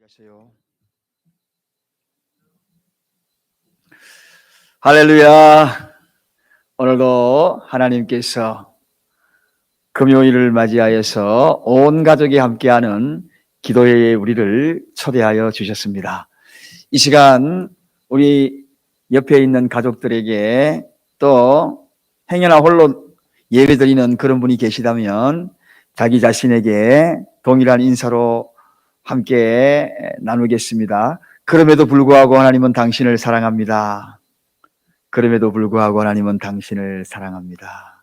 계세요. 할렐루야. 오늘도 하나님께서 금요일을 맞이하여서 온 가족이 함께하는 기도회에 우리를 초대하여 주셨습니다. 이 시간 우리 옆에 있는 가족들에게 또 행여나 홀로 예배드리는 그런 분이 계시다면 자기 자신에게 동일한 인사로 함께 나누겠습니다. 그럼에도 불구하고 하나님은 당신을 사랑합니다. 그럼에도 불구하고 하나님은 당신을 사랑합니다.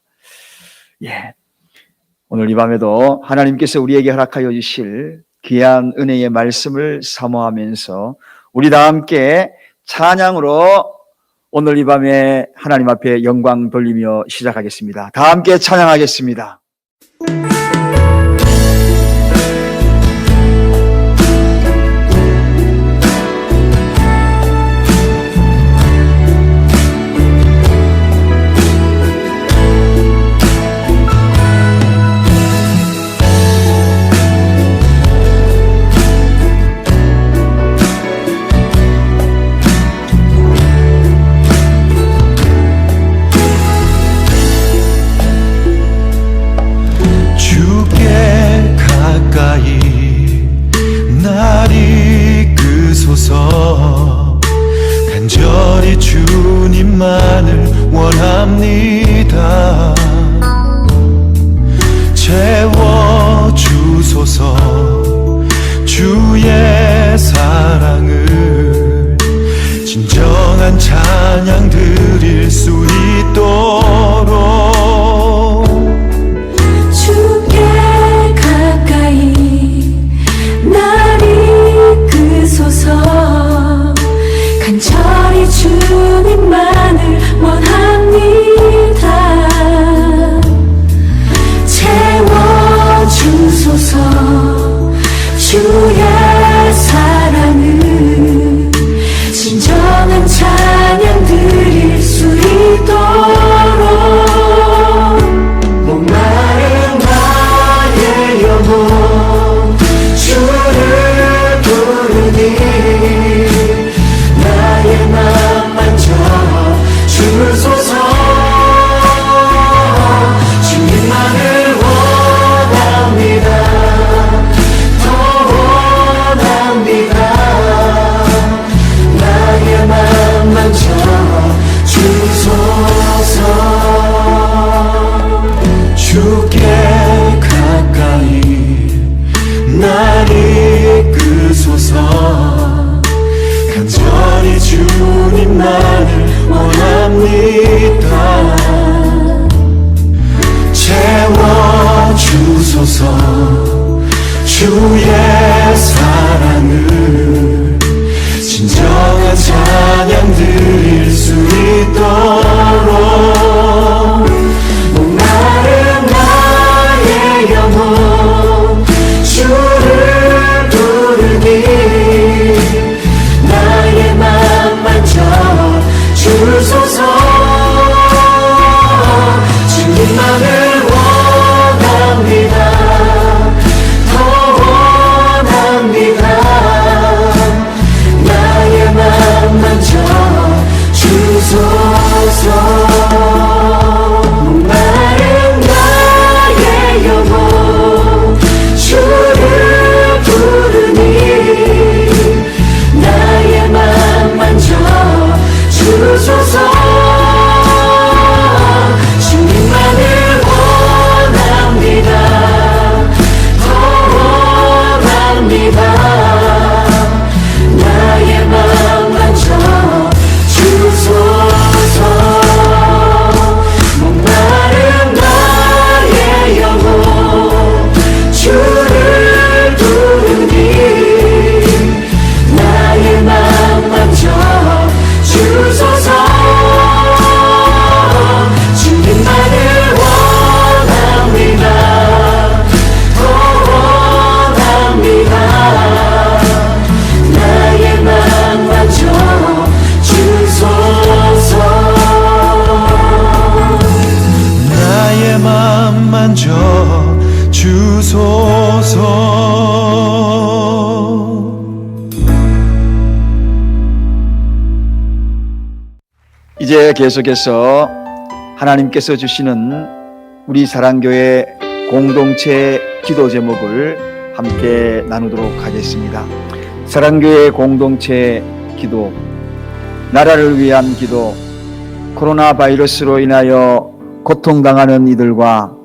오늘 이 밤에도 하나님께서 우리에게 허락하여 주실 귀한 은혜의 말씀을 사모하면서 우리 다 함께 찬양으로 오늘 이 밤에 하나님 앞에 영광 돌리며 시작하겠습니다. 다 함께 찬양하겠습니다. 간절히 주님만을 원합니다. 채워주소서 주의 사랑을 진정한 찬양 드릴 수 있도록 주께 가까이 날 이끄소서 간절히 주님만을 원합니다. 채워주소서 주의 사랑을 진정한 찬양 드릴 수 있도록 목마른 나의 영혼 주를 부르니 나의 맘 만져 주소서. 주님만을 원합니다. 더 원합니다. 나의 맘 만져 주소서. 주께 가까이 날 이끄소서 간절히 주님만을 원합니다. 채워주소서 주의 사랑을 진정한 찬양 드릴 수 있도록 목마른 나의 영혼 주를 부르니 나의 맘 만져 주소서. 주님만을 원합니다. 더 이제 계속해서 하나님께서 주시는 우리 사랑교회 공동체 기도 제목을 함께 나누도록 하겠습니다. 사랑교회 공동체 기도, 나라를 위한 기도, 코로나 바이러스로 인하여 고통당하는 이들과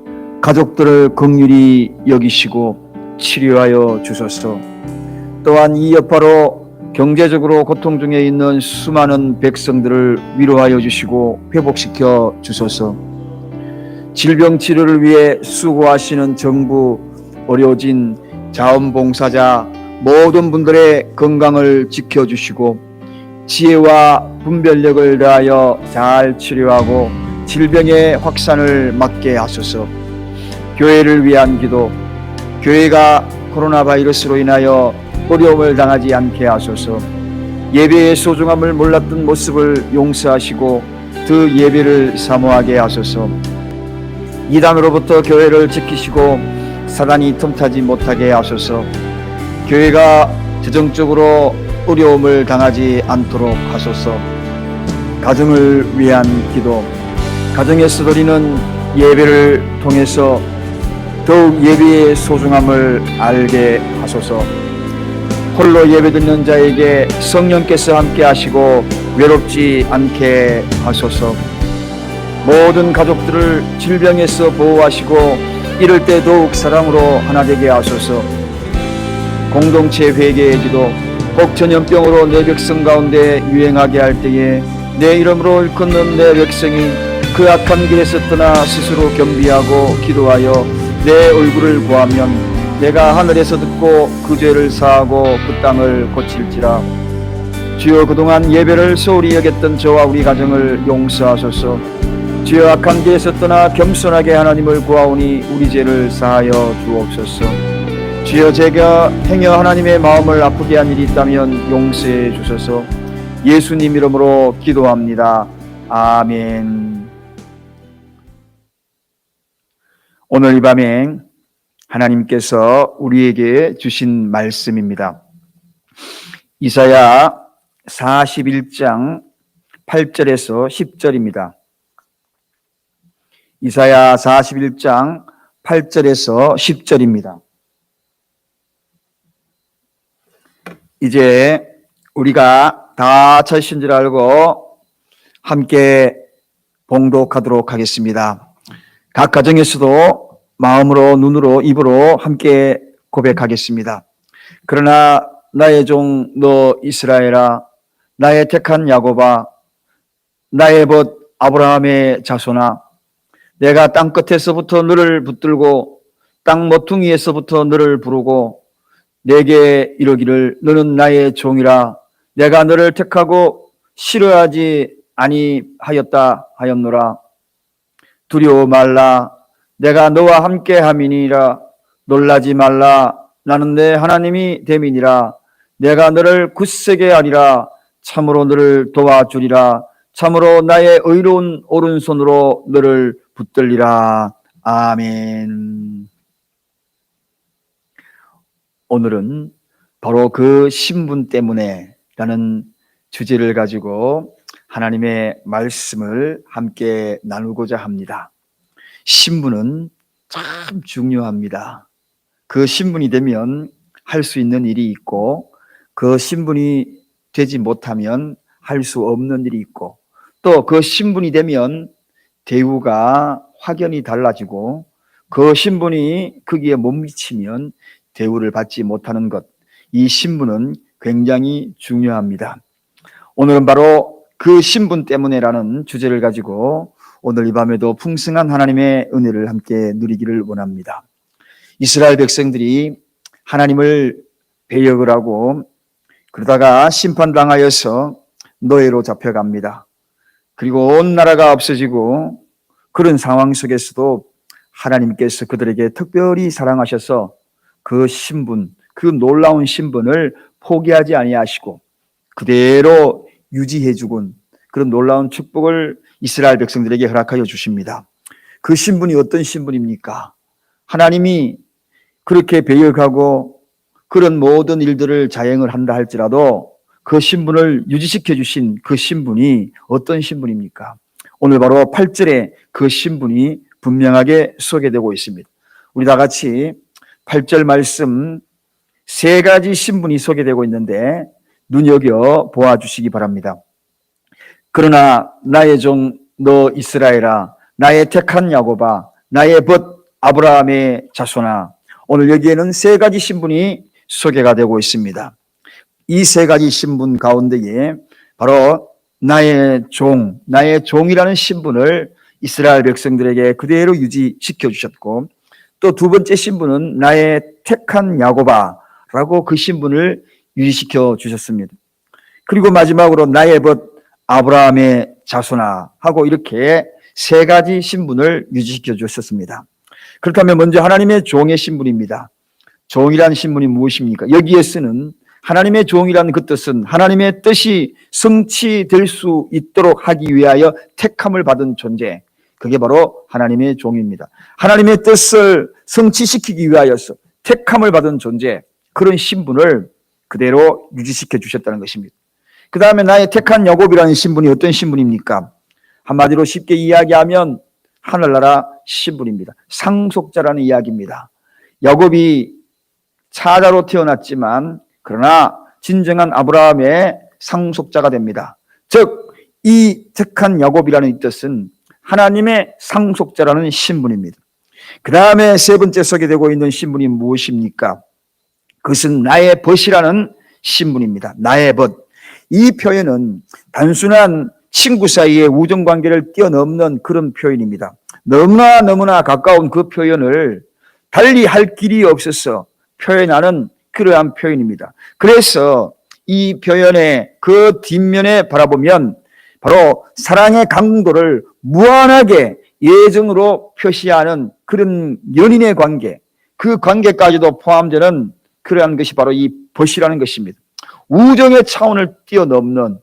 가족들을 긍휼히 여기시고 치료하여 주소서. 또한 이 여파로 경제적으로 고통 중에 있는 수많은 백성들을 위로하여 주시고 회복시켜 주소서. 질병 치료를 위해 수고하시는 정부, 의료진, 자원봉사자 모든 분들의 건강을 지켜주시고 지혜와 분별력을 다하여 잘 치료하고 질병의 확산을 막게 하소서. 교회를 위한 기도, 교회가 코로나 바이러스로 인하여 어려움을 당하지 않게 하소서. 예배의 소중함을 몰랐던 모습을 용서하시고 그 예배를 사모하게 하소서. 이단으로부터 교회를 지키시고 사단이 틈타지 못하게 하소서. 교회가 재정적으로 어려움을 당하지 않도록 하소서. 가정을 위한 기도, 가정에서 드리는 예배를 통해서 더욱 예배의 소중함을 알게 하소서. 홀로 예배드리는 자에게 성령께서 함께 하시고 외롭지 않게 하소서. 모든 가족들을 질병에서 보호하시고 이럴 때 더욱 사랑으로 하나 되게 하소서. 공동체 회개의 기도, 혹 전염병으로 내 백성 가운데 유행하게 할 때에 내 이름으로 일컫는 내 백성이 그 악한 길에서 떠나 스스로 겸비하고 기도하여 내 얼굴을 구하면 내가 하늘에서 듣고 그 죄를 사하고 그 땅을 고칠지라. 주여, 그동안 예배를 소홀히 여겼던 저와 우리 가정을 용서하소서. 주여, 악한 길에서 떠나 겸손하게 하나님을 구하오니 우리 죄를 사하여 주옵소서. 주여, 제가 행여 하나님의 마음을 아프게 한 일이 있다면 용서해 주소서. 예수님 이름으로 기도합니다. 아멘. 오늘 이 밤에 하나님께서 우리에게 주신 말씀입니다. 이사야 41장 8절에서 10절입니다. 이사야 41장 8절에서 10절입니다. 이제 우리가 다 찾으신 줄 알고 함께 봉독하도록 하겠습니다. 각 가정에서도 마음으로, 눈으로, 입으로 함께 고백하겠습니다. 그러나 나의 종 너 이스라엘아, 나의 택한 야곱아, 나의 벗 아브라함의 자손아, 내가 땅 끝에서부터 너를 붙들고 땅 모퉁이에서부터 너를 부르고 내게 이르기를 너는 나의 종이라. 내가 너를 택하고 싫어하지 아니하였다 하였노라. 두려워 말라. 내가 너와 함께 함이니라. 놀라지 말라. 나는 내 하나님이 됨이니라. 내가 너를 굳세게 하리라. 참으로 너를 도와주리라. 참으로 나의 의로운 오른손으로 너를 붙들리라. 아멘. 오늘은 바로 그 신분 때문에 라는 주제를 가지고 하나님의 말씀을 함께 나누고자 합니다. 신분은 참 중요합니다. 그 신분이 되면 할 수 있는 일이 있고 그 신분이 되지 못하면 할 수 없는 일이 있고 또 그 신분이 되면 대우가 확연히 달라지고 그 신분이 거기에 못 미치면 대우를 받지 못하는 것, 이 신분은 굉장히 중요합니다. 오늘은 바로 그 신분 때문에라는 주제를 가지고 오늘 이 밤에도 풍성한 하나님의 은혜를 함께 누리기를 원합니다. 이스라엘 백성들이 하나님을 배역을 하고 그러다가 심판당하여서 노예로 잡혀갑니다. 그리고 온 나라가 없어지고 그런 상황 속에서도 하나님께서 그들에게 특별히 사랑하셔서 그 신분, 그 놀라운 신분을 포기하지 아니하시고 그대로 유지해 주군 그런 놀라운 축복을 이스라엘 백성들에게 허락하여 주십니다. 그 신분이 어떤 신분입니까? 하나님이 그렇게 배역하고 그런 모든 일들을 자행을 한다 할지라도 그 신분을 유지시켜 주신 그 신분이 어떤 신분입니까? 오늘 바로 8절에 그 신분이 분명하게 소개되고 있습니다. 우리 다 같이 8절 말씀 세 가지 신분이 소개되고 있는데 눈여겨 보아주시기 바랍니다. 그러나 나의 종 너 이스라엘아, 나의 택한 야곱아, 나의 벗 아브라함의 자손아. 오늘 여기에는 세 가지 신분이 소개가 되고 있습니다. 이 세 가지 신분 가운데에 바로 나의 종이라는 신분을 이스라엘 백성들에게 그대로 유지시켜 주셨고, 또 두 번째 신분은 나의 택한 야곱아라고 그 신분을 유지시켜 주셨습니다. 그리고 마지막으로 나의 벗 아브라함의 자손아 하고 이렇게 세 가지 신분을 유지시켜 주셨습니다. 그렇다면 먼저 하나님의 종의 신분입니다. 종이라는 신분이 무엇입니까? 여기에 쓰는 하나님의 종이라는 그 뜻은 하나님의 뜻이 성취될 수 있도록 하기 위하여 택함을 받은 존재, 그게 바로 하나님의 종입니다. 하나님의 뜻을 성취시키기 위하여서 택함을 받은 존재, 그런 신분을 그대로 유지시켜 주셨다는 것입니다. 그 다음에 나의 택한 야곱이라는 신분이 어떤 신분입니까? 한마디로 쉽게 이야기하면 하늘나라 신분입니다. 상속자라는 이야기입니다. 야곱이 차자로 태어났지만 그러나 진정한 아브라함의 상속자가 됩니다. 즉, 이 택한 야곱이라는 이 뜻은 하나님의 상속자라는 신분입니다. 그 다음에 세 번째 소개되고 있는 신분이 무엇입니까? 그것은 나의 벗이라는 신분입니다. 나의 벗. 이 표현은 단순한 친구 사이의 우정관계를 뛰어넘는 그런 표현입니다. 너무나 가까운 그 표현을 달리 할 길이 없어서 표현하는 그러한 표현입니다. 그래서 이 표현의 그 뒷면에 바라보면 바로 사랑의 강도를 무한하게 예정으로 표시하는 그런 연인의 관계, 그 관계까지도 포함되는 그러한 것이 바로 이 벗이라는 것입니다. 우정의 차원을 뛰어넘는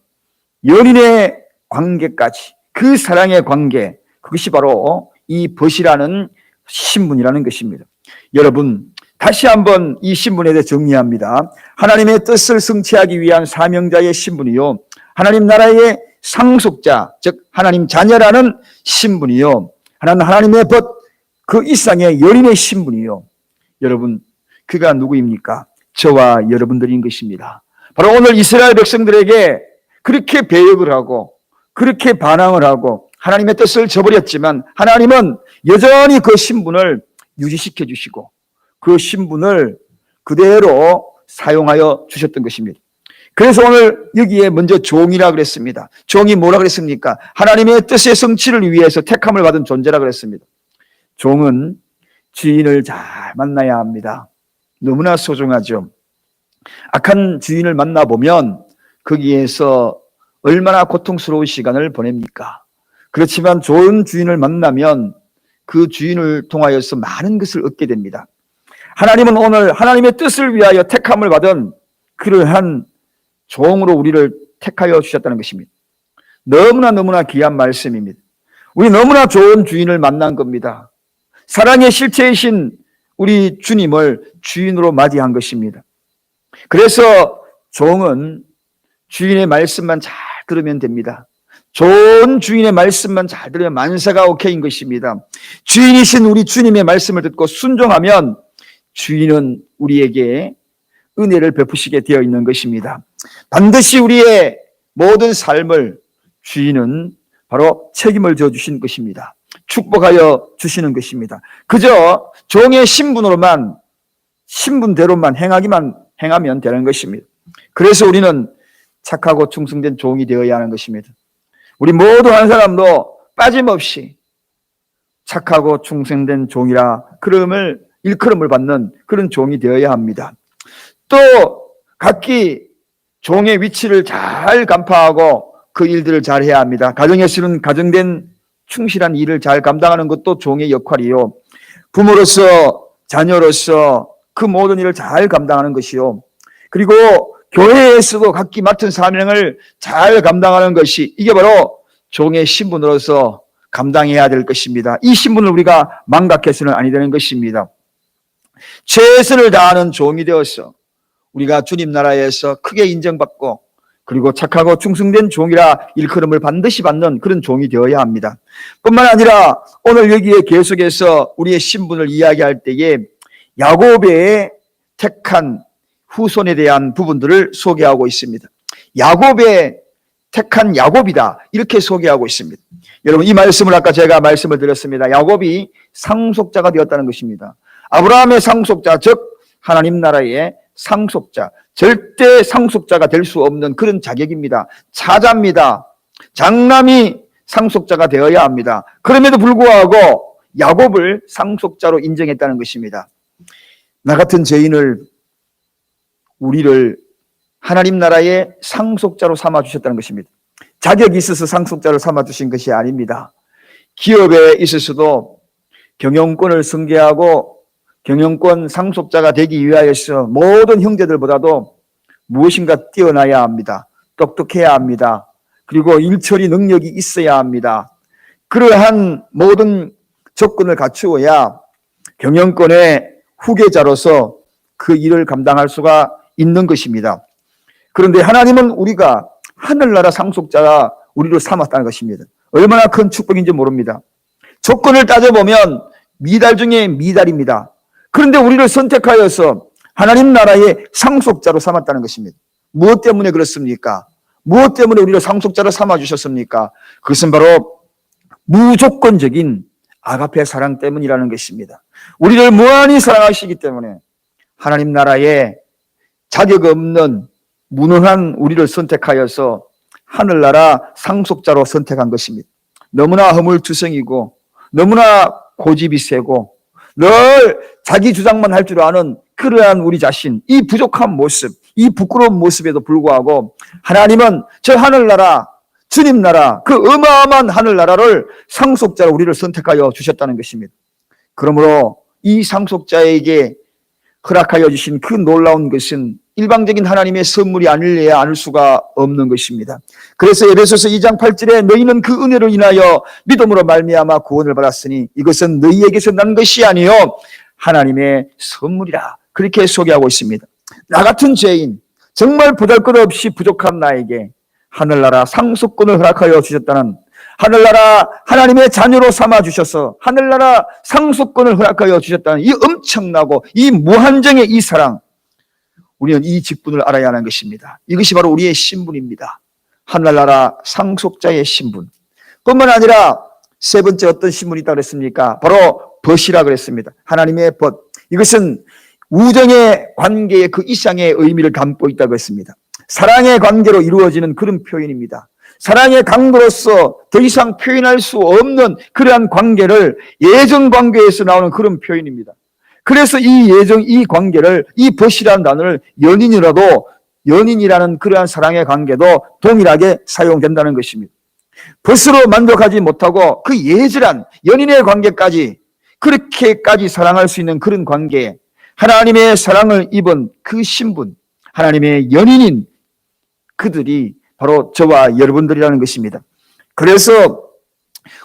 연인의 관계까지, 그 사랑의 관계, 그것이 바로 이 벗이라는 신분이라는 것입니다. 여러분, 다시 한번 이 신분에 대해 정리합니다. 하나님의 뜻을 성취하기 위한 사명자의 신분이요, 하나님 나라의 상속자, 즉 하나님 자녀라는 신분이요, 하나님의 벗, 그 이상의 연인의 신분이요. 여러분, 그가 누구입니까? 저와 여러분들인 것입니다. 바로 오늘 이스라엘 백성들에게 그렇게 배역을 하고 그렇게 반항을 하고 하나님의 뜻을 저버렸지만 하나님은 여전히 그 신분을 유지시켜 주시고 그 신분을 그대로 사용하여 주셨던 것입니다. 그래서 오늘 여기에 먼저 종이라 그랬습니다. 종이 뭐라 그랬습니까? 하나님의 뜻의 성취를 위해서 택함을 받은 존재라 그랬습니다. 종은 주인을 잘 만나야 합니다. 너무나 소중하죠. 악한 주인을 만나보면 거기에서 얼마나 고통스러운 시간을 보냅니까? 그렇지만 좋은 주인을 만나면 그 주인을 통하여서 많은 것을 얻게 됩니다. 하나님은 오늘 하나님의 뜻을 위하여 택함을 받은 그러한 종으로 우리를 택하여 주셨다는 것입니다. 너무나 귀한 말씀입니다. 우리 너무나 좋은 주인을 만난 겁니다. 사랑의 실체이신 우리 주님을 주인으로 맞이한 것입니다. 그래서 종은 주인의 말씀만 잘 들으면 됩니다. 좋은 주인의 말씀만 잘 들으면 만사가 오케이인 것입니다. 주인이신 우리 주님의 말씀을 듣고 순종하면 주인은 우리에게 은혜를 베푸시게 되어 있는 것입니다. 반드시 우리의 모든 삶을 주인은 바로 책임을 져주신 것입니다. 축복하여 주시는 것입니다. 그저 종의 신분대로만 행하면 되는 것입니다. 그래서 우리는 착하고 충성된 종이 되어야 하는 것입니다. 우리 모두 한 사람도 빠짐없이 착하고 충성된 종이라 일컬음을 받는 그런 종이 되어야 합니다. 또 각기 종의 위치를 잘 간파하고 그 일들을 잘 해야 합니다. 가정에서는 가정된 충실한 일을 잘 감당하는 것도 종의 역할이요, 부모로서 자녀로서 그 모든 일을 잘 감당하는 것이요, 그리고 교회에서도 각기 맡은 사명을 잘 감당하는 것이, 이게 바로 종의 신분으로서 감당해야 될 것입니다. 이 신분을 우리가 망각해서는 아니 되는 것입니다. 최선을 다하는 종이 되어서 우리가 주님 나라에서 크게 인정받고 그리고 착하고 충성된 종이라 일컬음을 반드시 받는 그런 종이 되어야 합니다. 뿐만 아니라 오늘 여기에 계속해서 우리의 신분을 이야기할 때에 야곱의 택한 후손에 대한 부분들을 소개하고 있습니다. 야곱의 택한 야곱이다, 이렇게 소개하고 있습니다. 여러분, 이 말씀을 아까 제가 말씀을 드렸습니다. 야곱이 상속자가 되었다는 것입니다. 아브라함의 상속자, 즉 하나님 나라의 상속자, 절대 상속자가 될 수 없는 그런 자격입니다. 차자입니다. 장남이 상속자가 되어야 합니다. 그럼에도 불구하고 야곱을 상속자로 인정했다는 것입니다. 나 같은 죄인을, 우리를 하나님 나라의 상속자로 삼아주셨다는 것입니다. 자격이 있어서 상속자로 삼아주신 것이 아닙니다. 기업에 있어서도 경영권을 승계하고 경영권 상속자가 되기 위하여서 모든 형제들보다도 무엇인가 뛰어나야 합니다. 똑똑해야 합니다. 그리고 일처리 능력이 있어야 합니다. 그러한 모든 조건을 갖추어야 경영권의 후계자로서 그 일을 감당할 수가 있는 것입니다. 그런데 하나님은 우리가 하늘나라 상속자가 우리를 삼았다는 것입니다. 얼마나 큰 축복인지 모릅니다. 조건을 따져보면 미달 중에 미달입니다. 그런데 우리를 선택하여서 하나님 나라의 상속자로 삼았다는 것입니다. 무엇 때문에 그렇습니까? 무엇 때문에 우리를 상속자로 삼아주셨습니까? 그것은 바로 무조건적인 아가페 사랑 때문이라는 것입니다. 우리를 무한히 사랑하시기 때문에 하나님 나라에 자격 없는 무능한 우리를 선택하여서 하늘나라 상속자로 선택한 것입니다. 너무나 허물투성이고 너무나 고집이 세고 늘 자기 주장만 할 줄 아는 그러한 우리 자신, 이 부족한 모습, 이 부끄러운 모습에도 불구하고 하나님은 저 하늘나라, 주님 나라, 그 어마어마한 하늘나라를 상속자로 우리를 선택하여 주셨다는 것입니다. 그러므로 이 상속자에게 허락하여 주신 그 놀라운 것은 일방적인 하나님의 선물이 아니려야 않을 수가 없는 것입니다. 그래서 에베소서 2장 8절에 너희는 그 은혜로 인하여 믿음으로 말미암아 구원을 받았으니 이것은 너희에게서 난 것이 아니요 하나님의 선물이라, 그렇게 소개하고 있습니다. 나 같은 죄인, 정말 보잘것없이 부족한 나에게 하늘나라 상속권을 허락하여 주셨다는, 하늘나라 하나님의 자녀로 삼아주셔서 하늘나라 상속권을 허락하여 주셨다는 이 엄청나고 이 무한정의 이 사랑, 우리는 이 직분을 알아야 하는 것입니다. 이것이 바로 우리의 신분입니다. 하늘나라 상속자의 신분. 뿐만 아니라 세 번째 어떤 신분이 있다고 그랬습니까? 바로 벗이라 그랬습니다. 하나님의 벗. 이것은 우정의 관계의 그 이상의 의미를 담고 있다고 했습니다. 사랑의 관계로 이루어지는 그런 표현입니다. 사랑의 강도로서 더 이상 표현할 수 없는 그러한 관계를 예정 관계에서 나오는 그런 표현입니다. 그래서 이 관계를, 이 벗이라는 단어를 연인이라는 그러한 사랑의 관계도 동일하게 사용된다는 것입니다. 벗으로 만족하지 못하고 그 예절한 연인의 관계까지, 그렇게까지 사랑할 수 있는 그런 관계, 하나님의 사랑을 입은 그 신분, 하나님의 연인인 그들이 바로 저와 여러분들이라는 것입니다. 그래서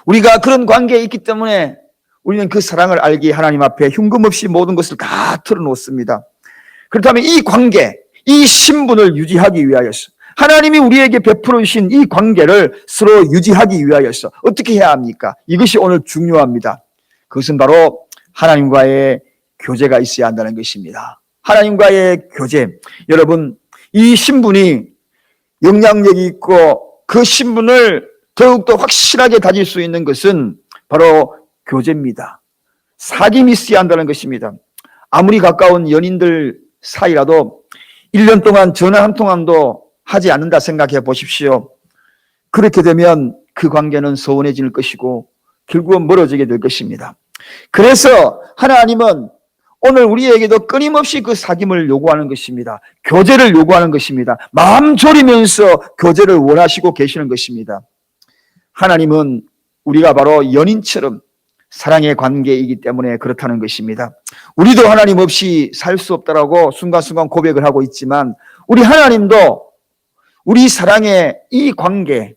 우리가 그런 관계에 있기 때문에 우리는 그 사랑을 알기에 하나님 앞에 흉금없이 모든 것을 다 털어놓습니다. 그렇다면 이 관계, 이 신분을 유지하기 위하여서, 하나님이 우리에게 베풀어 주신 이 관계를 서로 유지하기 위하여서 어떻게 해야 합니까? 이것이 오늘 중요합니다. 그것은 바로 하나님과의 교제가 있어야 한다는 것입니다. 하나님과의 교제. 여러분, 이 신분이 영향력이 있고 그 신분을 더욱더 확실하게 다질 수 있는 것은 바로 교제입니다. 사귐이 있어야 한다는 것입니다. 아무리 가까운 연인들 사이라도 1년 동안 전화 한 통화도 하지 않는다 생각해 보십시오. 그렇게 되면 그 관계는 소원해질 것이고 결국은 멀어지게 될 것입니다. 그래서 하나님은 오늘 우리에게도 끊임없이 그 사귐을 요구하는 것입니다. 교제를 요구하는 것입니다. 마음 졸이면서 교제를 원하시고 계시는 것입니다. 하나님은 우리가 바로 연인처럼 사랑의 관계이기 때문에 그렇다는 것입니다. 우리도 하나님 없이 살 수 없다라고 순간순간 고백을 하고 있지만 우리 하나님도 우리 사랑의 이 관계,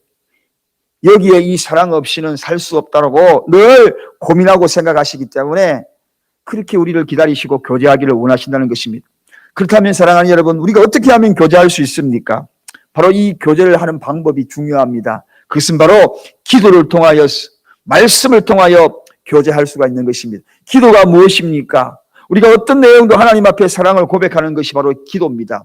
여기에 이 사랑 없이는 살 수 없다라고 늘 고민하고 생각하시기 때문에 그렇게 우리를 기다리시고 교제하기를 원하신다는 것입니다. 그렇다면 사랑하는 여러분, 우리가 어떻게 하면 교제할 수 있습니까? 바로 이 교제를 하는 방법이 중요합니다. 그것은 바로 기도를 통하여, 말씀을 통하여 교제할 수가 있는 것입니다. 기도가 무엇입니까? 우리가 어떤 내용도 하나님 앞에 사랑을 고백하는 것이 바로 기도입니다.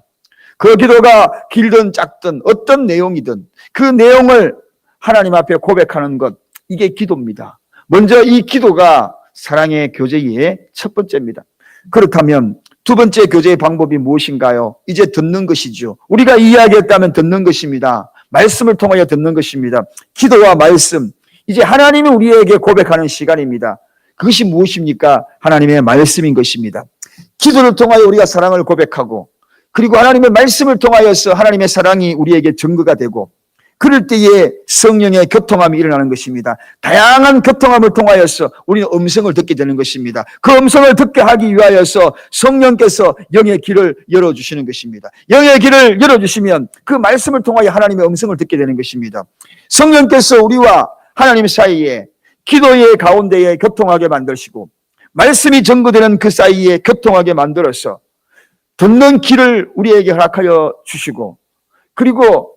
그 기도가 길든 작든 어떤 내용이든 그 내용을 하나님 앞에 고백하는 것, 이게 기도입니다. 먼저 이 기도가 사랑의 교제의 첫 번째입니다. 그렇다면 두 번째 교제의 방법이 무엇인가요? 이제 듣는 것이죠. 우리가 이야기했다면 듣는 것입니다. 말씀을 통하여 듣는 것입니다. 기도와 말씀, 이제 하나님이 우리에게 고백하는 시간입니다. 그것이 무엇입니까? 하나님의 말씀인 것입니다. 기도를 통하여 우리가 사랑을 고백하고, 그리고 하나님의 말씀을 통하여서 하나님의 사랑이 우리에게 증거가 되고, 그럴 때에 성령의 교통함이 일어나는 것입니다. 다양한 교통함을 통하여서 우리는 음성을 듣게 되는 것입니다. 그 음성을 듣게 하기 위하여서 성령께서 영의 길을 열어주시는 것입니다. 영의 길을 열어주시면 그 말씀을 통하여 하나님의 음성을 듣게 되는 것입니다. 성령께서 우리와 하나님 사이에 기도의 가운데에 교통하게 만드시고, 말씀이 증거되는 그 사이에 교통하게 만들어서 듣는 길을 우리에게 허락하여 주시고, 그리고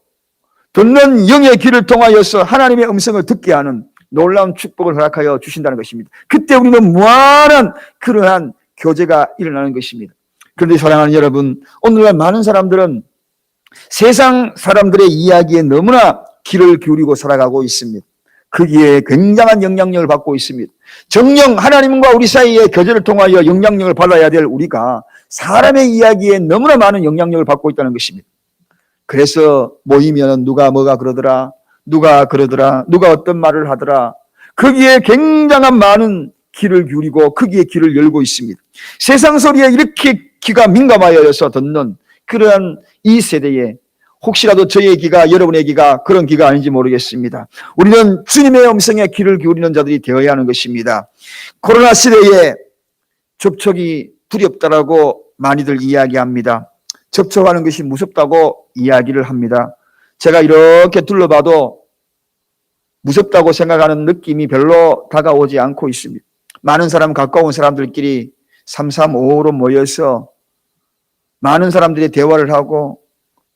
듣는 영의 길을 통하여서 하나님의 음성을 듣게 하는 놀라운 축복을 허락하여 주신다는 것입니다. 그때 우리는 무한한 그러한 교제가 일어나는 것입니다. 그런데 사랑하는 여러분, 오늘날 많은 사람들은 세상 사람들의 이야기에 너무나 귀를 기울이고 살아가고 있습니다. 거기에 굉장한 영향력을 받고 있습니다. 정녕 하나님과 우리 사이의 교제를 통하여 영향력을 받아야 될 우리가 사람의 이야기에 너무나 많은 영향력을 받고 있다는 것입니다. 그래서 모이면 누가 뭐가 그러더라, 누가 그러더라, 누가 어떤 말을 하더라, 거기에 굉장한 많은 귀를 기울이고 거기에 귀를 열고 있습니다. 세상 소리에 이렇게 귀가 민감하여서 듣는 그러한 이 세대에 혹시라도 저의 귀가, 여러분의 귀가 그런 귀가 아닌지 모르겠습니다. 우리는 주님의 음성에 귀를 기울이는 자들이 되어야 하는 것입니다. 코로나 시대에 접촉이 두렵다라고 많이들 이야기합니다. 접촉하는 것이 무섭다고 이야기를 합니다. 제가 이렇게 둘러봐도 무섭다고 생각하는 느낌이 별로 다가오지 않고 있습니다. 많은 사람, 가까운 사람들끼리 335로 모여서 많은 사람들이 대화를 하고,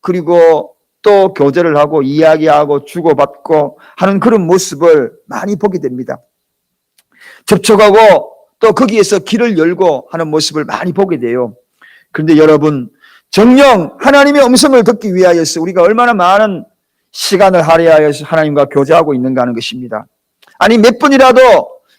그리고 또 교제를 하고 이야기하고 주고받고 하는 그런 모습을 많이 보게 됩니다. 접촉하고 또 거기에서 길을 열고 하는 모습을 많이 보게 돼요. 그런데 여러분, 정녕 하나님의 음성을 듣기 위하여서 우리가 얼마나 많은 시간을 할애하여서 하나님과 교제하고 있는가 하는 것입니다. 아니, 몇 분이라도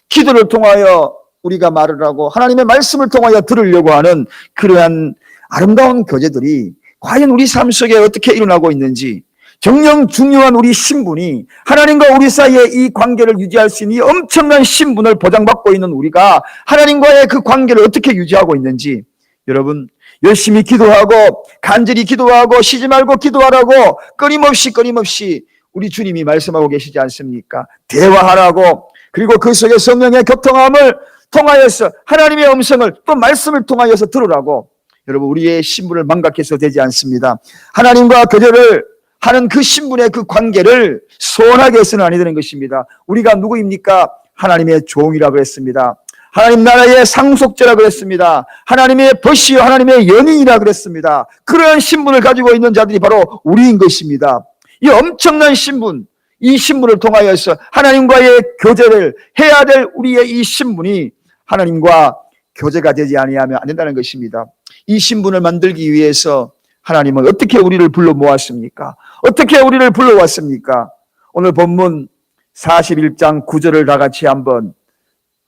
기도를 통하여 우리가 말을 하고 하나님의 말씀을 통하여 들으려고 하는 그러한 아름다운 교제들이 과연 우리 삶 속에 어떻게 일어나고 있는지, 정녕 중요한 우리 신분이, 하나님과 우리 사이에 이 관계를 유지할 수 있는 이 엄청난 신분을 보장받고 있는 우리가 하나님과의 그 관계를 어떻게 유지하고 있는지, 여러분 열심히 기도하고 간절히 기도하고 쉬지 말고 기도하라고 끊임없이 우리 주님이 말씀하고 계시지 않습니까? 대화하라고, 그리고 그 속에 성령의 교통함을 통하여서 하나님의 음성을 또 말씀을 통하여서 들으라고. 여러분, 우리의 신분을 망각해서 되지 않습니다. 하나님과 교제를 하는 그 신분의 그 관계를 소원하게 해서는 아니 되는 것입니다. 우리가 누구입니까? 하나님의 종이라고 그랬습니다. 하나님 나라의 상속자라고 그랬습니다. 하나님의 벗이요 하나님의 연인이라고 그랬습니다. 그런 신분을 가지고 있는 자들이 바로 우리인 것입니다. 이 엄청난 신분, 이 신분을 통하여서 하나님과의 교제를 해야 될 우리의 이 신분이 하나님과 교제가 되지 아니하면 안 된다는 것입니다. 이 신분을 만들기 위해서 하나님은 어떻게 우리를 불러 모았습니까? 어떻게 우리를 불러왔습니까? 오늘 본문 41장 9절을 다 같이 한번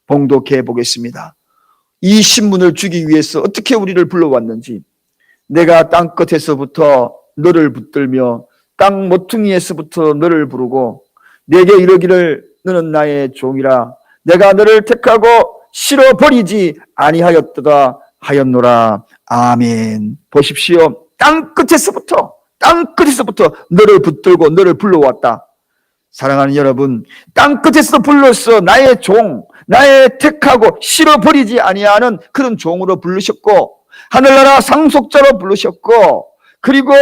봉독해 보겠습니다. 이 신분을 주기 위해서 어떻게 우리를 불러왔는지, 내가 땅 끝에서부터 너를 붙들며 땅 모퉁이에서부터 너를 부르고 내게 이르기를 너는 나의 종이라, 내가 너를 택하고 실어버리지 아니하였도다 하였노라. 아멘. 보십시오. 땅 끝에서부터 너를 붙들고 너를 불러왔다. 사랑하는 여러분, 땅 끝에서 불러서 나의 종, 나의 택하고 실어버리지 아니하는 그런 종으로 부르셨고, 하늘나라 상속자로 부르셨고, 그리고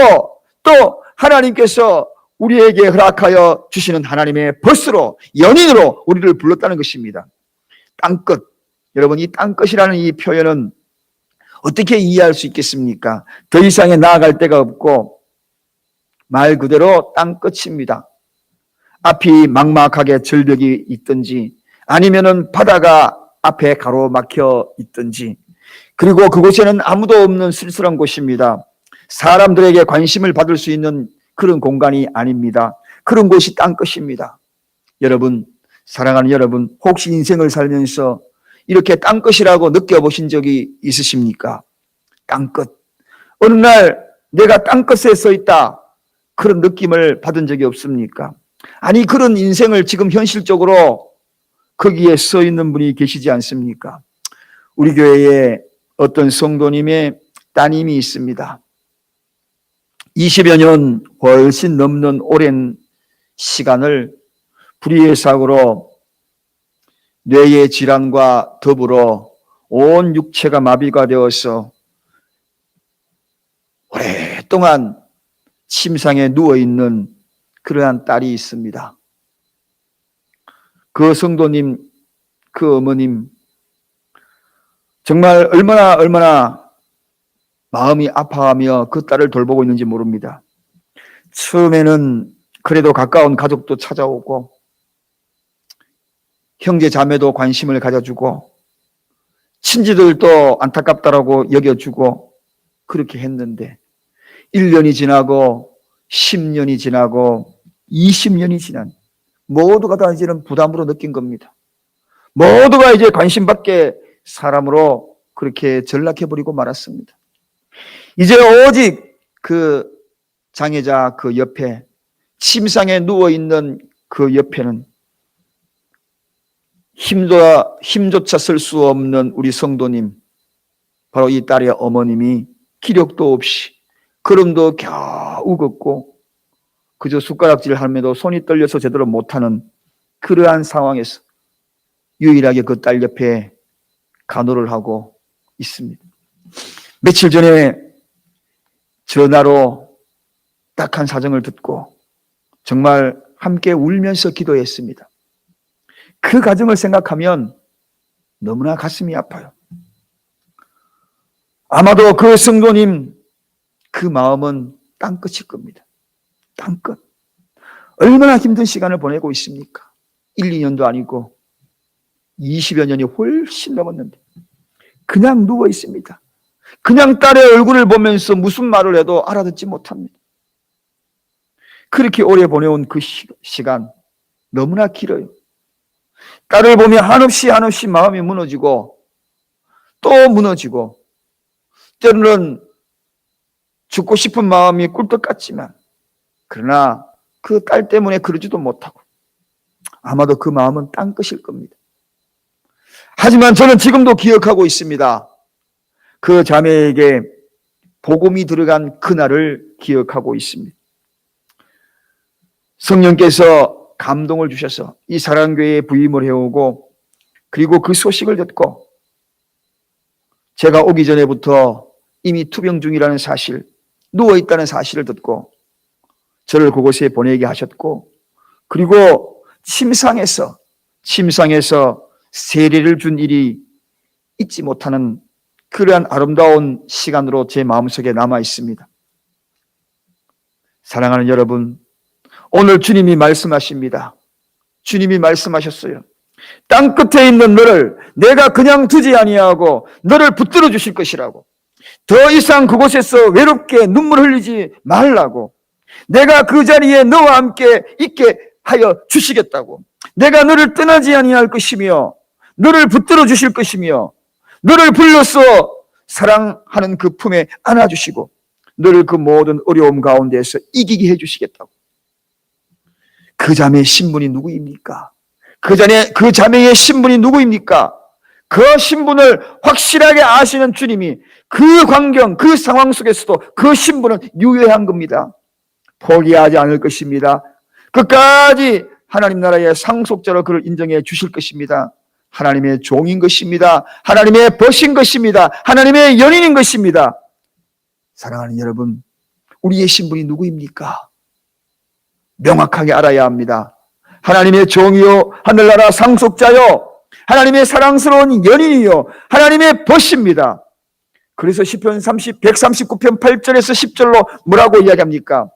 또 하나님께서 우리에게 허락하여 주시는 하나님의 벗으로, 연인으로 우리를 불렀다는 것입니다. 땅끝. 여러분, 이 땅끝이라는 이 표현은 어떻게 이해할 수 있겠습니까? 더 이상의 나아갈 데가 없고 말 그대로 땅끝입니다. 앞이 막막하게 절벽이 있든지 아니면은 바다가 앞에 가로막혀 있든지, 그리고 그곳에는 아무도 없는 쓸쓸한 곳입니다. 사람들에게 관심을 받을 수 있는 그런 공간이 아닙니다. 그런 곳이 땅끝입니다. 여러분, 사랑하는 여러분, 혹시 인생을 살면서 이렇게 땅끝이라고 느껴보신 적이 있으십니까? 땅끝. 어느 날 내가 땅끝에 서 있다, 그런 느낌을 받은 적이 없습니까? 아니, 그런 인생을 지금 현실적으로 거기에 서 있는 분이 계시지 않습니까? 우리 교회에 어떤 성도님의 따님이 있습니다. 20여 년 훨씬 넘는 오랜 시간을 불의의 사고로 뇌의 질환과 더불어 온 육체가 마비가 되어서 오랫동안 침상에 누워있는 그러한 딸이 있습니다. 그 성도님, 그 어머님, 정말 얼마나 마음이 아파하며 그 딸을 돌보고 있는지 모릅니다. 처음에는 그래도 가까운 가족도 찾아오고 형제 자매도 관심을 가져주고 친지들도 안타깝다라고 여겨주고 그렇게 했는데 1년이 지나고 10년이 지나고 20년이 지난, 모두가 다 이제는 부담으로 느낀 겁니다. 모두가 이제 관심받게 사람으로 그렇게 전락해버리고 말았습니다. 이제 오직 그 장애자 그 옆에, 침상에 누워있는 그 옆에는 힘조차 쓸 수 없는 우리 성도님, 바로 이 딸의 어머님이 기력도 없이 걸음도 겨우 걷고 그저 숟가락질 하면도 손이 떨려서 제대로 못하는 그러한 상황에서 유일하게 그 딸 옆에 간호를 하고 있습니다. 며칠 전에 전화로 딱한 사정을 듣고 정말 함께 울면서 기도했습니다. 그 가정을 생각하면 너무나 가슴이 아파요. 아마도 그 성도님 그 마음은 땅끝일 겁니다. 땅끝. 얼마나 힘든 시간을 보내고 있습니까? 1, 2년도 아니고 20여 년이 훨씬 넘었는데 그냥 누워 있습니다. 그냥 딸의 얼굴을 보면서 무슨 말을 해도 알아듣지 못합니다. 그렇게 오래 보내온 그 시간 너무나 길어요. 딸을 보면 한없이 마음이 무너지고 또 무너지고, 때로는 죽고 싶은 마음이 꿀떡 같지만 그러나 그 딸 때문에 그러지도 못하고 아마도 그 마음은 땅끝일 겁니다. 하지만 저는 지금도 기억하고 있습니다. 그 자매에게 복음이 들어간 그날을 기억하고 있습니다. 성령께서 감동을 주셔서 이 사랑교회에 부임을 해오고, 그리고 그 소식을 듣고 제가 오기 전에부터 이미 투병 중이라는 사실, 누워있다는 사실을 듣고 저를 그곳에 보내게 하셨고, 그리고 침상에서 세례를 준 일이 잊지 못하는 그러한 아름다운 시간으로 제 마음속에 남아 있습니다. 사랑하는 여러분, 오늘 주님이 말씀하십니다. 주님이 말씀하셨어요. 땅 끝에 있는 너를 내가 그냥 두지 아니하고 너를 붙들어 주실 것이라고. 더 이상 그곳에서 외롭게 눈물 흘리지 말라고. 내가 그 자리에 너와 함께 있게 하여 주시겠다고. 내가 너를 떠나지 아니할 것이며 너를 붙들어 주실 것이며 너를 불러서 사랑하는 그 품에 안아주시고 너를 그 모든 어려움 가운데서 이기게 해주시겠다고. 그 자매의 신분이 누구입니까? 그 자매의 신분이 누구입니까? 그 신분을 확실하게 아시는 주님이 그 광경, 그 상황 속에서도 그 신분은 유효한 겁니다. 포기하지 않을 것입니다. 끝까지 하나님 나라의 상속자로 그를 인정해 주실 것입니다. 하나님의 종인 것입니다. 하나님의 벗인 것입니다. 하나님의 연인인 것입니다. 사랑하는 여러분, 우리의 신분이 누구입니까? 명확하게 알아야 합니다. 하나님의 종이요, 하늘나라 상속자요, 하나님의 사랑스러운 연인이요, 하나님의 벗입니다. 그래서 시편 139편 8절에서 10절로 뭐라고 이야기합니까?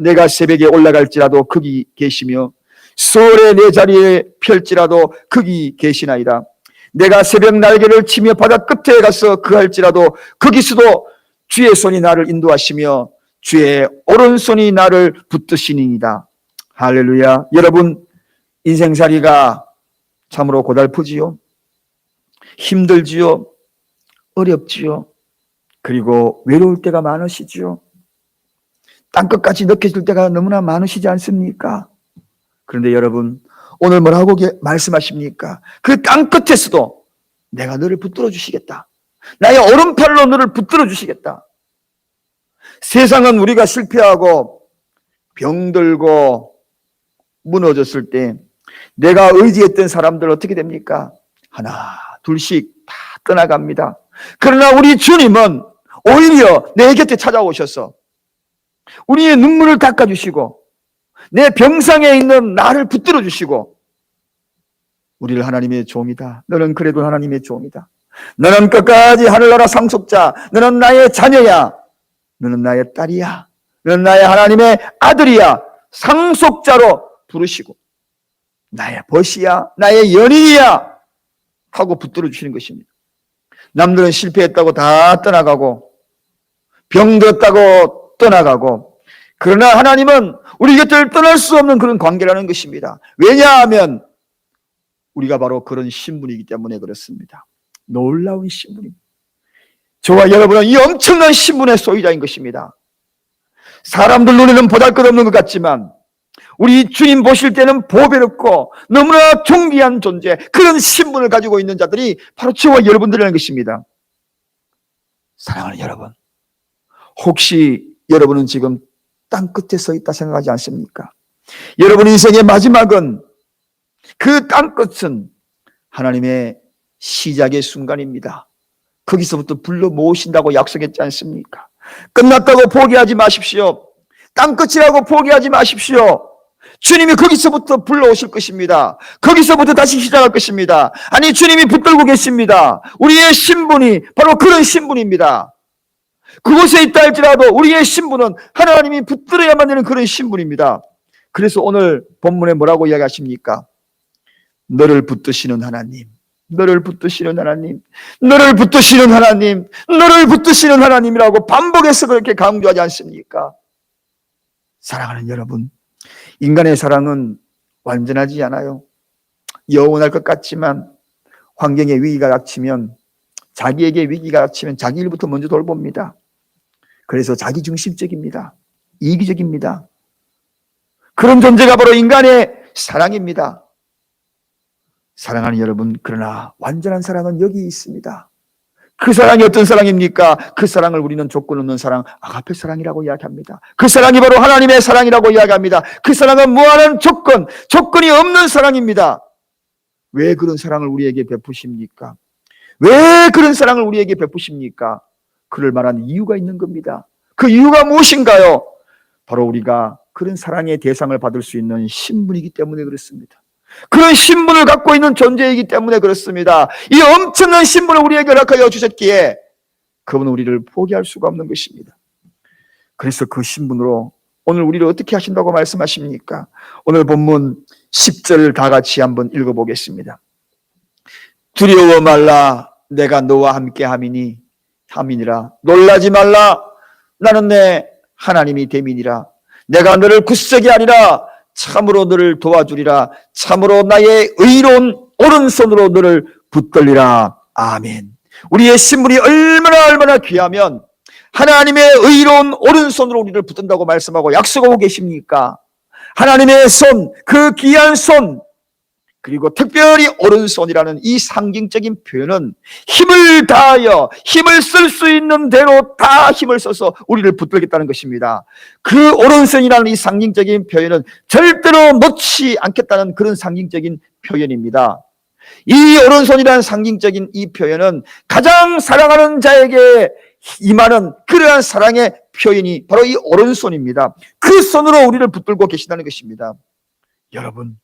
내가 새벽에 올라갈지라도 거기 계시며 수월에 내 자리에 펼지라도 거기 계시나이다. 내가 새벽 날개를 치며 바다 끝에 가서 그할지라도 거기서도 주의 손이 나를 인도하시며 주의 오른손이 나를 붙드시니이다. 할렐루야. 여러분, 인생살이가 참으로 고달프지요, 힘들지요, 어렵지요, 그리고 외로울 때가 많으시지요. 땅끝까지 느껴질 때가 너무나 많으시지 않습니까? 그런데 여러분, 오늘 뭐라고 말씀하십니까? 그 땅끝에서도 내가 너를 붙들어 주시겠다. 나의 오른팔로 너를 붙들어 주시겠다. 세상은 우리가 실패하고 병들고 무너졌을 때 내가 의지했던 사람들 어떻게 됩니까? 하나 둘씩 다 떠나갑니다. 그러나 우리 주님은 오히려 내 곁에 찾아오셔서 우리의 눈물을 닦아주시고 내 병상에 있는 나를 붙들어 주시고, 우리를 하나님의 종이다, 너는 그래도 하나님의 종이다, 너는 끝까지 하늘나라 상속자, 너는 나의 자녀야, 너는 나의 딸이야, 너는 나의 하나님의 아들이야, 상속자로 부르시고 나의 벗이야, 나의 연인이야 하고 붙들어 주시는 것입니다. 남들은 실패했다고 다 떠나가고 병들었다고 떠나가고, 그러나 하나님은 우리 곁을 떠날 수 없는 그런 관계라는 것입니다. 왜냐하면 우리가 바로 그런 신분이기 때문에 그렇습니다. 놀라운 신분입니다. 저와 여러분은 이 엄청난 신분의 소유자인 것입니다. 사람들 눈에는 보잘것없는 것 같지만 우리 주님 보실 때는 보배롭고 너무나 존귀한 존재, 그런 신분을 가지고 있는 자들이 바로 저와 여러분들이라는 것입니다. 사랑하는 여러분, 혹시 여러분은 지금 땅끝에 서 있다 생각하지 않습니까? 여러분 인생의 마지막은, 그 땅끝은 하나님의 시작의 순간입니다. 거기서부터 불러 모으신다고 약속했지 않습니까? 끝났다고 포기하지 마십시오. 땅끝이라고 포기하지 마십시오. 주님이 거기서부터 불러오실 것입니다. 거기서부터 다시 시작할 것입니다. 아니, 주님이 붙들고 계십니다. 우리의 신분이 바로 그런 신분입니다. 그곳에 있다 할지라도 우리의 신분은 하나님이 붙들어야만 되는 그런 신분입니다. 그래서 오늘 본문에 뭐라고 이야기하십니까? 너를 붙드시는 하나님, 너를 붙드시는 하나님, 너를 붙드시는 하나님, 너를 붙드시는 하나님이라고 반복해서 그렇게 강조하지 않습니까? 사랑하는 여러분, 인간의 사랑은 완전하지 않아요. 영원할 것 같지만 환경에 위기가 닥치면, 자기에게 위기가 닥치면 자기 일부터 먼저 돌봅니다. 그래서 자기중심적입니다. 이기적입니다. 그런 존재가 바로 인간의 사랑입니다. 사랑하는 여러분, 그러나 완전한 사랑은 여기 있습니다. 그 사랑이 어떤 사랑입니까? 그 사랑을 우리는 조건 없는 사랑, 아가페 사랑이라고 이야기합니다. 그 사랑이 바로 하나님의 사랑이라고 이야기합니다. 그 사랑은 무한한 조건이 없는 사랑입니다. 왜 그런 사랑을 우리에게 베푸십니까? 왜 그런 사랑을 우리에게 베푸십니까? 그럴 만한 이유가 있는 겁니다. 그 이유가 무엇인가요? 바로 우리가 그런 사랑의 대상을 받을 수 있는 신분이기 때문에 그렇습니다. 그런 신분을 갖고 있는 존재이기 때문에 그렇습니다. 이 엄청난 신분을 우리에게 허락하여 주셨기에 그분은 우리를 포기할 수가 없는 것입니다. 그래서 그 신분으로 오늘 우리를 어떻게 하신다고 말씀하십니까? 오늘 본문 10절 다 같이 한번 읽어보겠습니다. 두려워 말라, 내가 너와 함께 함이니라. 놀라지 말라, 나는 내 하나님이 됨이니라. 내가 너를 굳세게 하리라. 참으로 너를 도와주리라. 참으로 나의 의로운 오른손으로 너를 붙들리라. 아멘. 우리의 신분이 얼마나 귀하면 하나님의 의로운 오른손으로 우리를 붙든다고 말씀하고 약속하고 계십니까? 하나님의 손, 그 귀한 손, 그리고 특별히 오른손이라는 이 상징적인 표현은 힘을 다하여 힘을 쓸 수 있는 대로 다 힘을 써서 우리를 붙들겠다는 것입니다. 그 오른손이라는 이 상징적인 표현은 절대로 놓지 않겠다는 그런 상징적인 표현입니다. 이 오른손이라는 상징적인 이 표현은 가장 사랑하는 자에게 임하는 그러한 사랑의 표현이 바로 이 오른손입니다. 그 손으로 우리를 붙들고 계시다는 것입니다. 여러분,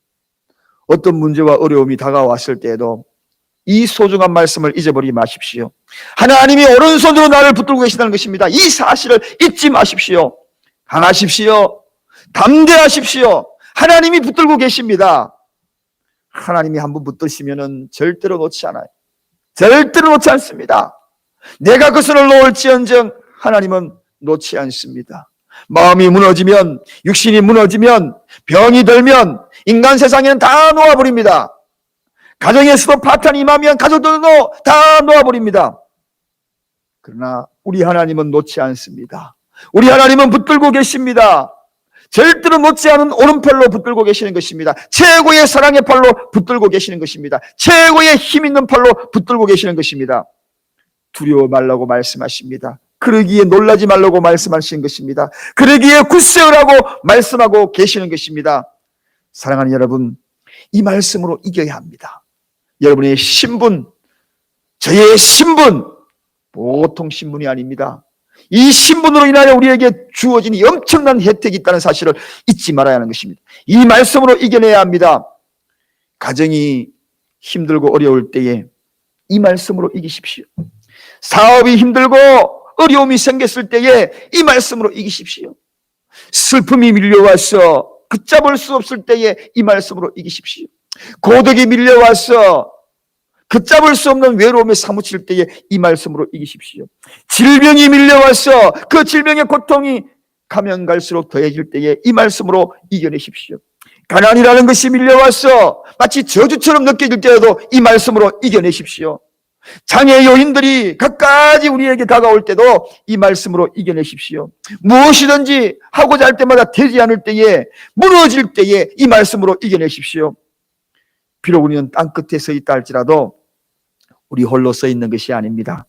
어떤 문제와 어려움이 다가왔을 때에도 이 소중한 말씀을 잊어버리지 마십시오. 하나님이 오른손으로 나를 붙들고 계시다는 것입니다. 이 사실을 잊지 마십시오. 강하십시오. 담대하십시오. 하나님이 붙들고 계십니다. 하나님이 한번 붙드시면은 절대로 놓지 않아요. 절대로 놓지 않습니다. 내가 그 손을 놓을지언정 하나님은 놓지 않습니다. 마음이 무너지면, 육신이 무너지면, 병이 들면 인간 세상에는 다 놓아버립니다. 가정에서도 파탄이 임하면 가족들도 다 놓아버립니다. 그러나 우리 하나님은 놓지 않습니다. 우리 하나님은 붙들고 계십니다. 절대로 놓지 않은 오른팔로 붙들고 계시는 것입니다. 최고의 사랑의 팔로 붙들고 계시는 것입니다. 최고의 힘 있는 팔로 붙들고 계시는 것입니다. 두려워 말라고 말씀하십니다. 그러기에 놀라지 말라고 말씀하시는 것입니다. 그러기에 굳세우라고 말씀하고 계시는 것입니다. 사랑하는 여러분, 이 말씀으로 이겨야 합니다. 여러분의 신분, 저의 신분, 보통 신분이 아닙니다. 이 신분으로 인하여 우리에게 주어진 이 엄청난 혜택이 있다는 사실을 잊지 말아야 하는 것입니다. 이 말씀으로 이겨내야 합니다. 가정이 힘들고 어려울 때에 이 말씀으로 이기십시오. 사업이 힘들고 어려움이 생겼을 때에 이 말씀으로 이기십시오. 슬픔이 밀려와서 걷잡을 수 없을 때에 이 말씀으로 이기십시오. 고독이 밀려와서 걷잡을 수 없는 외로움에 사무칠 때에 이 말씀으로 이기십시오. 질병이 밀려와서 그 질병의 고통이 가면 갈수록 더해질 때에 이 말씀으로 이겨내십시오. 가난이라는 것이 밀려와서 마치 저주처럼 느껴질 때에도 이 말씀으로 이겨내십시오. 장애 요인들이 갖가지 우리에게 다가올 때도 이 말씀으로 이겨내십시오. 무엇이든지 하고자 할 때마다 되지 않을 때에, 무너질 때에 이 말씀으로 이겨내십시오. 비록 우리는 땅끝에 서 있다 할지라도 우리 홀로 서 있는 것이 아닙니다.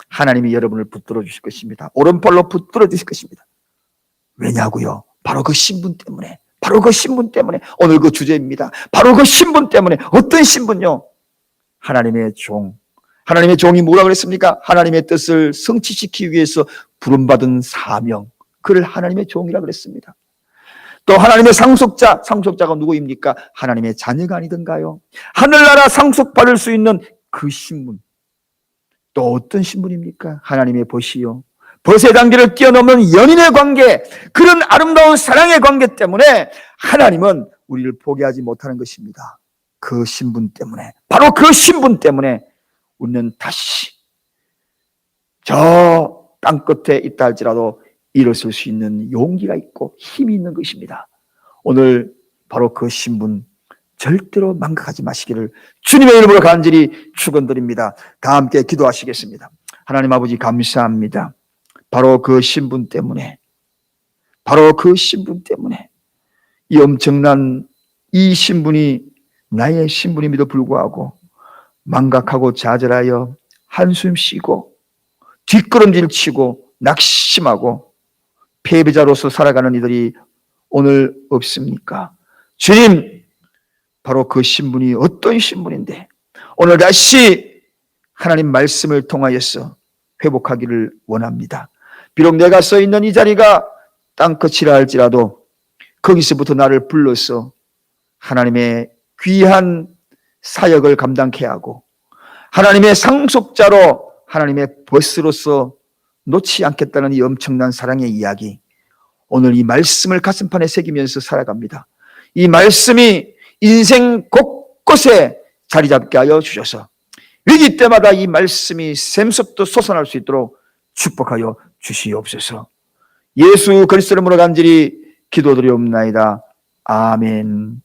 하나님이 여러분을 붙들어 주실 것입니다. 오른팔로 붙들어 주실 것입니다. 왜냐고요? 바로 그 신분 때문에, 바로 그 신분 때문에. 오늘 그 주제입니다. 바로 그 신분 때문에. 어떤 신분요? 하나님의 종. 하나님의 종이 뭐라 그랬습니까? 하나님의 뜻을 성취시키기 위해서 부름받은 사명. 그를 하나님의 종이라 그랬습니다. 또 하나님의 상속자, 상속자가 누구입니까? 하나님의 자녀가 아니던가요? 하늘나라 상속받을 수 있는 그 신분. 또 어떤 신분입니까? 하나님의 벗이요. 벗의 단계를 뛰어넘는 연인의 관계, 그런 아름다운 사랑의 관계 때문에 하나님은 우리를 포기하지 못하는 것입니다. 그 신분 때문에, 바로 그 신분 때문에 우리는 다시 저 땅끝에 있다 할지라도 일어설 수 있는 용기가 있고 힘이 있는 것입니다. 오늘 바로 그 신분 절대로 망각하지 마시기를 주님의 이름으로 간절히 축원드립니다. 다 함께 기도하시겠습니다. 하나님 아버지 감사합니다. 바로 그 신분 때문에, 바로 그 신분 때문에, 이 엄청난 이 신분이 나의 신분임에도 불구하고 망각하고 좌절하여 한숨 쉬고 뒷걸음질 치고 낙심하고 패배자로서 살아가는 이들이 오늘 없습니까? 주님, 바로 그 신분이 어떤 신분인데 오늘 다시 하나님 말씀을 통하여서 회복하기를 원합니다. 비록 내가 서 있는 이 자리가 땅끝이라 할지라도 거기서부터 나를 불러서 하나님의 귀한 사역을 감당케 하고 하나님의 상속자로 하나님의 벗으로서 놓지 않겠다는 이 엄청난 사랑의 이야기, 오늘 이 말씀을 가슴판에 새기면서 살아갑니다. 이 말씀이 인생 곳곳에 자리 잡게 하여 주셔서 위기 때마다 이 말씀이 샘솟듯 솟아날 수 있도록 축복하여 주시옵소서. 예수 그리스도 이름으로 간절히 기도드리옵나이다. 아멘.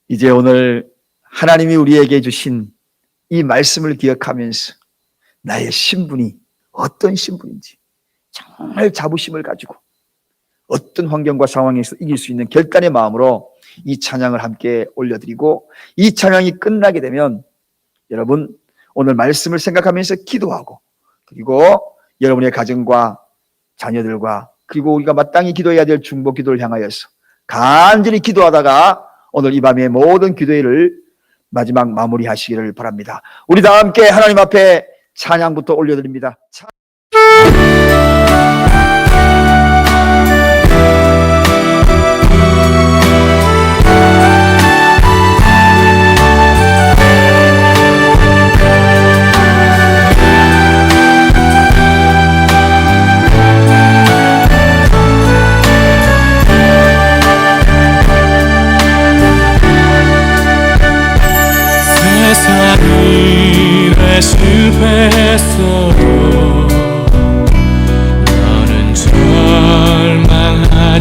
이제 오늘 하나님이 우리에게 주신 이 말씀을 기억하면서 나의 신분이 어떤 신분인지 정말 자부심을 가지고 어떤 환경과 상황에서 이길 수 있는 결단의 마음으로 이 찬양을 함께 올려드리고, 이 찬양이 끝나게 되면 여러분 오늘 말씀을 생각하면서 기도하고, 그리고 여러분의 가정과 자녀들과, 그리고 우리가 마땅히 기도해야 될 중보 기도를 향하여서 간절히 기도하다가 오늘 이 밤의 모든 기도회를 마지막 마무리하시기를 바랍니다. 우리 다 함께 하나님 앞에 찬양부터 올려드립니다.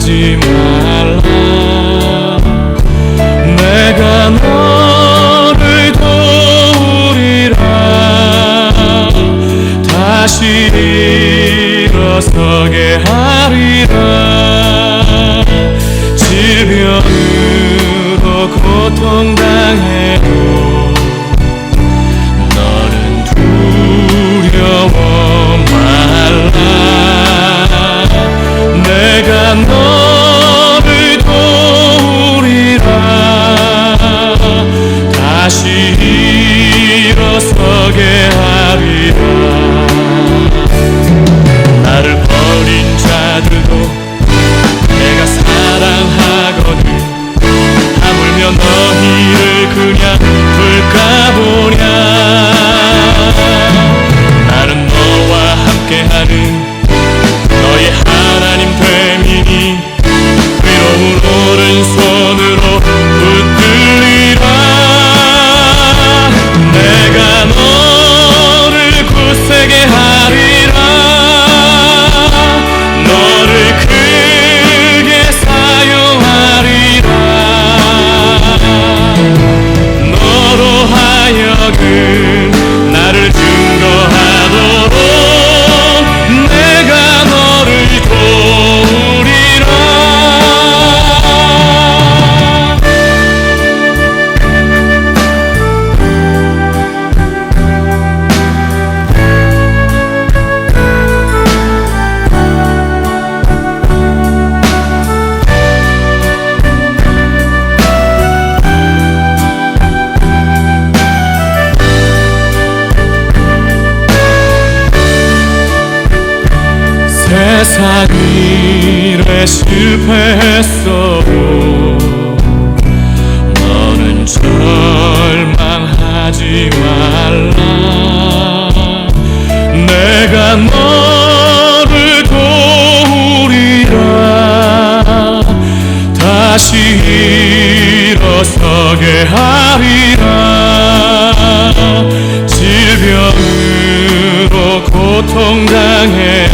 원망하지 말라. 내가 너를 도우리라. 다시 일어서게 하리라. 질병으로 고통당해도 너는 두려워 말라. 내가 너를 도우리라. 다시 일어서게 하리라. 나를 버린 자들도 내가 사랑하거든. 하물며 너희를 그냥 둘까 보냐. 나는 너와 함께하는 너의 하나님 되미니 위로운 오른손으로 붙들리라. 내가 너를 굳세게 하리라. 너를 크게 사용하리라. 너로 하여금 나를 증거하도록 내가 너를 도우리라. 세상 일에 실패했어도 너는 절망하지 말라. 내가 너를 도우리라. 다시 일어서게 하리라. 질병으로 고통당해도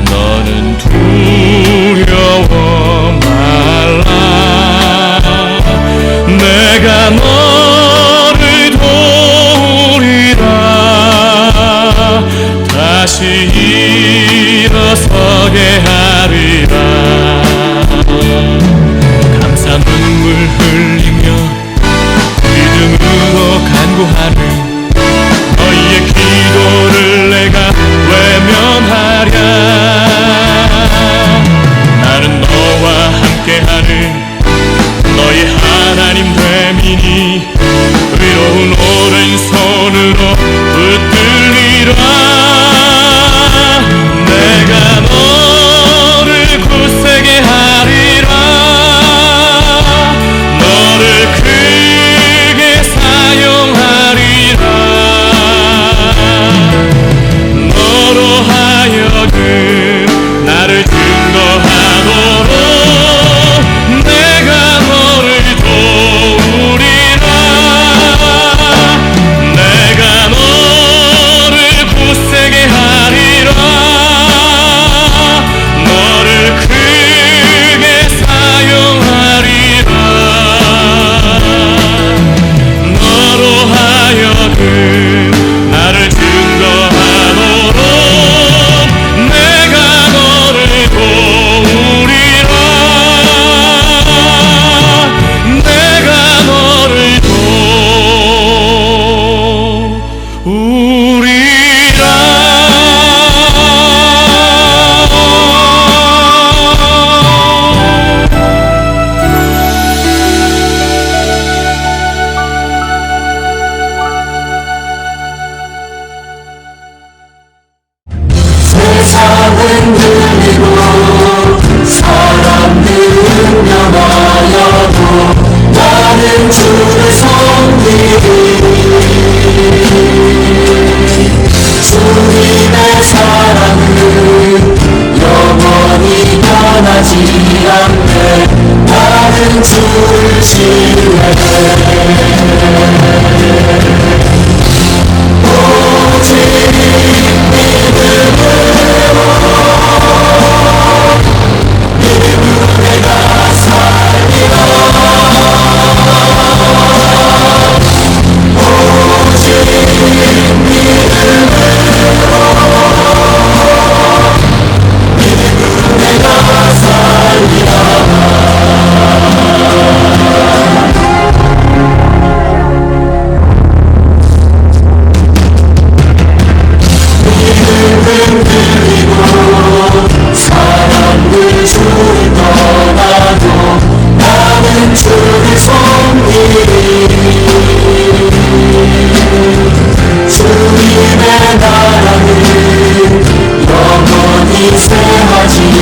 너는 두려워 말라. 내가 너를 도우리라. 다시 일어서게 하리라. 감사 눈물 흘리며 믿음으로 간구하는 너희의 기도를 내가 외면하랴. 나는 너와 함께하는 너희 하나님 되미니 위로운 오른손으로 붙들리라. 내가 너를 굳세게 하리라. 너를 크게 사용하리라.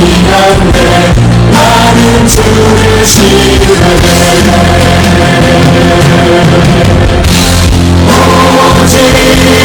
위한데 나는 주를 신뢰해 오직